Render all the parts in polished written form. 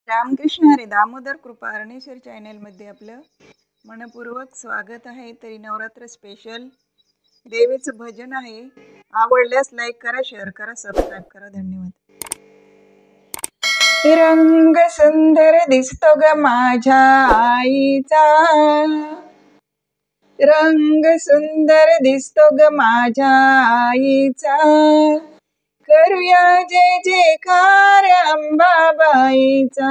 रामकृष्ण हरी दामोदर कृपा अरणेश्वर चॅनलमध्ये आपलं मनपूर्वक स्वागत आहे। तरी नवरात्र स्पेशल देवीचं भजन आहे। आवडल्यास लाईक करा, शेअर करा, सबस्क्राईब करा। धन्यवाद। रंग सुंदर दिसतो ग माझ्या आईचा, रंग सुंदर दिसतो ग माझ्या आईचा। करूया जय जयकार अंबाबाईचा,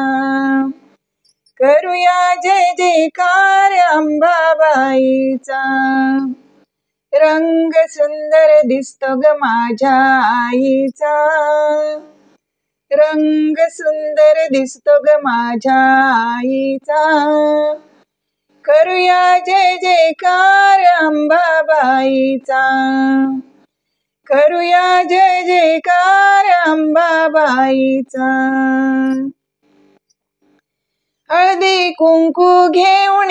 करूया जय जयकार अंबाबाईचा। रंग सुंदर दिसतो ग माझ्या आईचा, रंग सुंदर दिसतो ग माझ्या आईचा। करूया जय जयकार अंबाबाईचा, करूया जय जयकार अंबाबाईचा। हळदी कुंकू घेऊन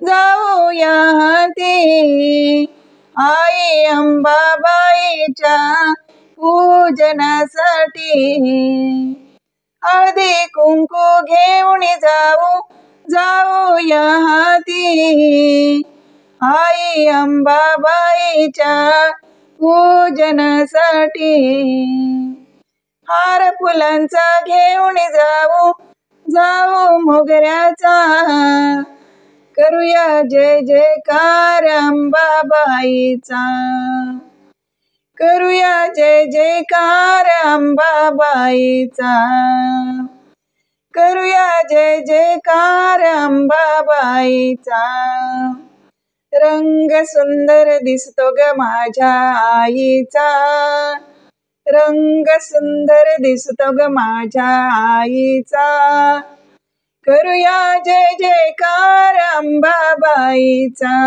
जाऊया हाती, आई अंबाबाईच्या पूजनासाठी। हळदी कुंकू घेऊन जाऊया हाती, आई अंबाबाईच्या पूजनासाठी। हार फुलांचा घेऊन जाऊ मोगऱ्याचा, करूया जय जयकार अंबाबाईचा, करूया जय जयकार अंबाबाईचा, करूया जय जयकार अंबाबाईचा। रंग सुंदर दिसतो ग माझ्या आईचा, रंग सुंदर दिसतो ग माझ्या आईचा। करूया जय जयकार अंबाबाईचा,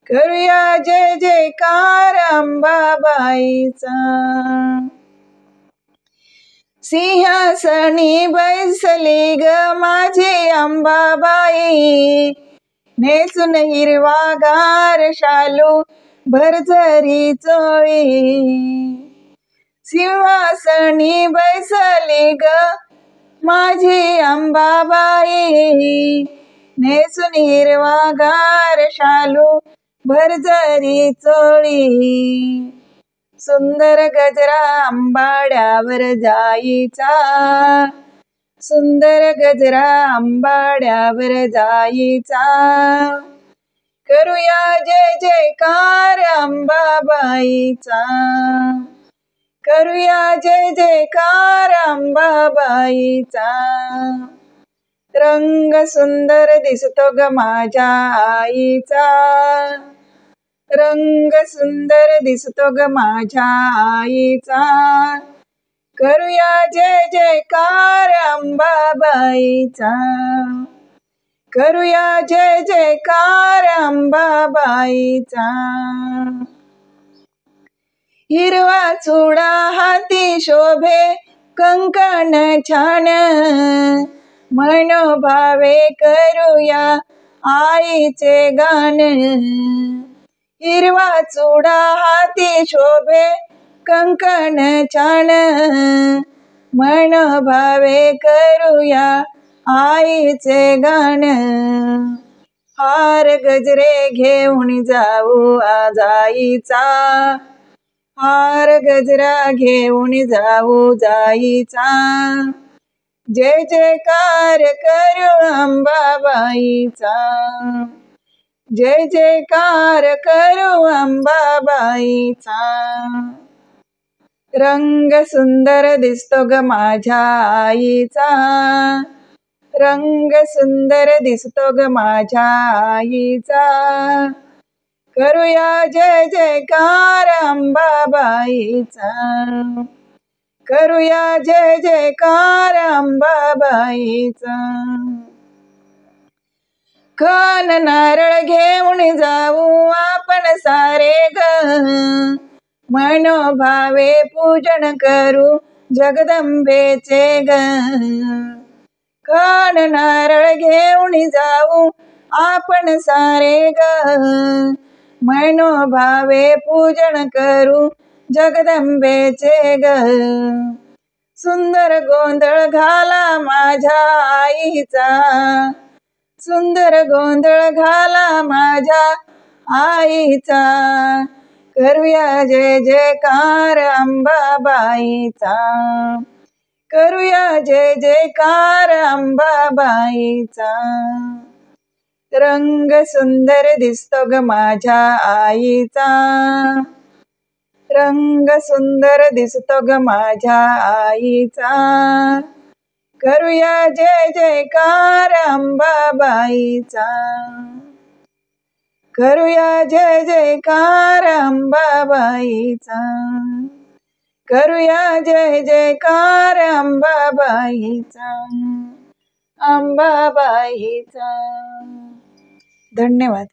करूया जय जयकार अंबाबाईचा। सिंहासनी बैसली ग माझी अंबाबाई, नेसून हिरवागार शालू भरजरी चोळी। सिंहासनी बैसली ग माझी अंबाबाई, नेसून हिरवागार शालू भरजरी चोळी। सुंदर गजरा अंबाड्यावर जाईचा, सुंदर गजरा अंबाड्यावर जाईचा। करूया जय जयकार अंबाबाईचा, करूया जय जयकार अंबाबाईचा। रंग सुंदर दिसतो ग माझ्या आईचा, रंग सुंदर दिसतो ग माझ्या आईचा। करूया जय जयकार अंबाबाईचा, करूया जय जयकार अंबाबाईचा। हिरवा चुडा हाती शोभे कंकण छान, मनोभावे करूया आईचे गान। हिरवा चुडा हाती शोभे कंकण छान, मनोभावे करूया आईचे गान। हार गजरे घेऊन जाऊ आज आईचा, हार गजरा घेऊन जाऊ जाईचा। जय जयकार करू अंबाबाईचा, जय जयकार करू अंबाबाईचा। रंग सुंदर दिसतो ग माझ्या आईचा, रंग सुंदर दिसतो ग माझ्या आईचा। करूया जय जयकार अंबाबाईचा, करूया जय जयकार अंबाबाईचा। कान नारळ घेऊन जाऊ आपण सारे ग, मनोभावे पूजन करू जगदंबेचे ग। कान नारळ घेऊन जाऊ आपण सारे ग, मनोभावे पूजन करू जगदंबेचे ग। सुंदर गोंधळ घाला माझ्या आईचा, सुंदर गोंधळ घाला माझ्या आईचा, करूया जय जयकार अंबाबाईचा, करूया जय जयकार अंबाबाईचा. रंग सुंदर दिसतो ग माझ्या आईचा, रंग सुंदर दिसतो ग माझ्या आईचा, करूया जय जयकार अंबाबाईचा, करूया जय जयकार अंबाबाईचा, करूया जय जयकार अंबाबाईचा, अंबाबाईचा. धन्यवाद.